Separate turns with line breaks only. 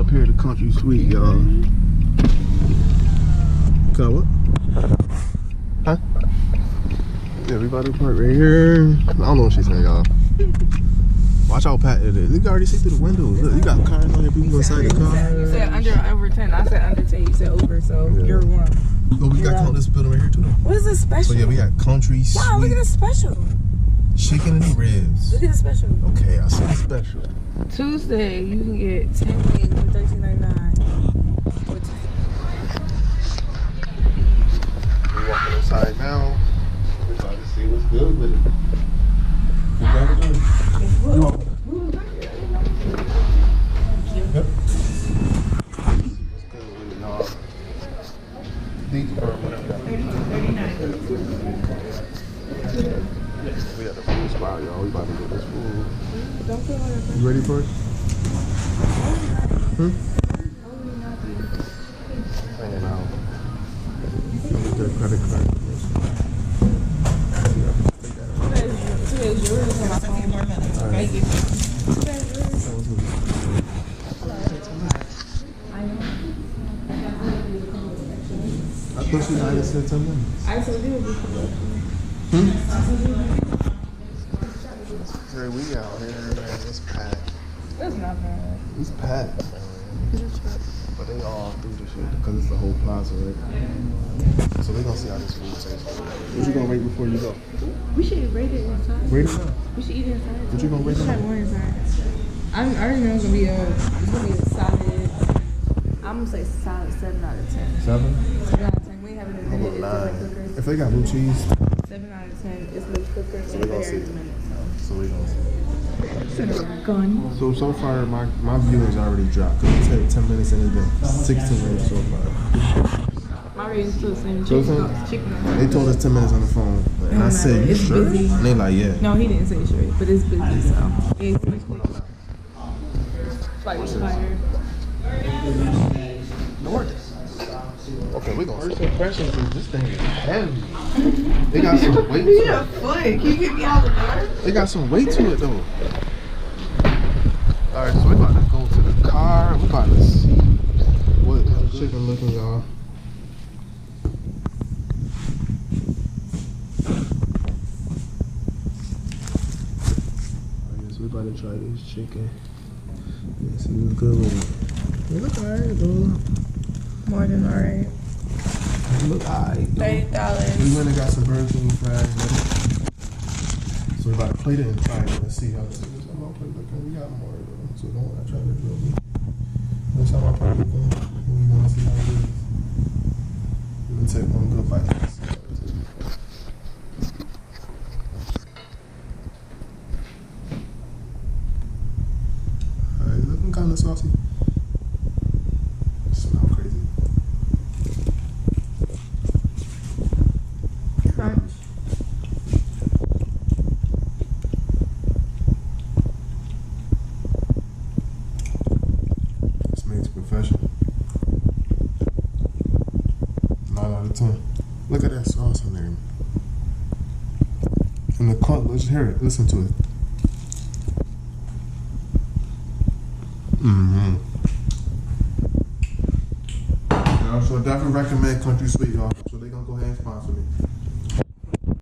up here at the Country Suite, y'all. Got what? Huh? Yeah, we about to park right here. I don't know what she's saying, y'all. Watch out, Pat. You can already see through the window. Look, you got cars on here, people inside the car.
You said under or over 10. I said under 10. You said over, so you're wrong.
Oh, we got this building right here, too.
What is this special?
So, yeah, we got Country Suite.
Wow, look at the special.
Chicken and ribs.
Look at the special.
Okay, I see the special.
Tuesday, you can get 10 wings for $13.99.
We're walking inside now. We're trying to see what's good with it. You got it, Jordan? Yep. What's good with it, y'all? Deeper, whatever. 39. We at the food spot, y'all. We about to get this food. You ready for it? Hanging out. Get their credit card.
Today's yours on my phone. 15 more minutes, okay?
I thought she already said 10 minutes.
I told you before.
Hey, we out here, man. It's packed.
That's not bad.
It's packed, man. But they all through this shit because it's the whole plaza, right? So they gonna see how this food tastes. What you gonna rate before you go?
We should rate it inside.
Rate it now.
We should eat it inside.
What you gonna rate it
try
now?
more inside. I already know it's gonna be a solid. I'm gonna say solid 7 out of 10.
7?
7 out of 10. We ain't having it in
I'm
the
a
minute.
9. If they got blue cheese,
7 out of 10. It's a little quicker.
so we gonna see. So we gonna see.
Gun.
So far, my viewers already dropped. Cause it said 10 minutes and it's been 16 minutes so far.
My rating's still the same.
So
Chicken.
they told us 10 minutes on the phone, and I said, "You
It's
sure?"
busy.
And they like, "Yeah."
No, he didn't say straight, but it's busy, so. Yeah, it's
What's going on now?
like fire.
Okay, we gonna first impressions is this thing is heavy. They got some weight to it.
Can you get me out of the car?
They got some weight to it though. Alright, so we about to go to the car. We about to see what the chicken looking, y'all. Alright, so we about to try this chicken. Let's see what's good with it. It look alright though.
More than alright.
It look alright though.
$30.
We went and got some Burger King fries with it. So we about to plate it and try it. Let's see how this is. I'm gonna plate it. We got more though. So don't want to try to drill me. Next time I probably go. We want to see how it is. We're gonna take one good bite. Let's see how it is. Alright, looking kind of saucy. Smell crazy.
Crunch.
This makes perfection. 9 out of 10. Look at that sauce in there. And the crunch, let's hear it. Listen to it. So definitely recommend Country Suite, y'all. So they gonna go ahead and sponsor me.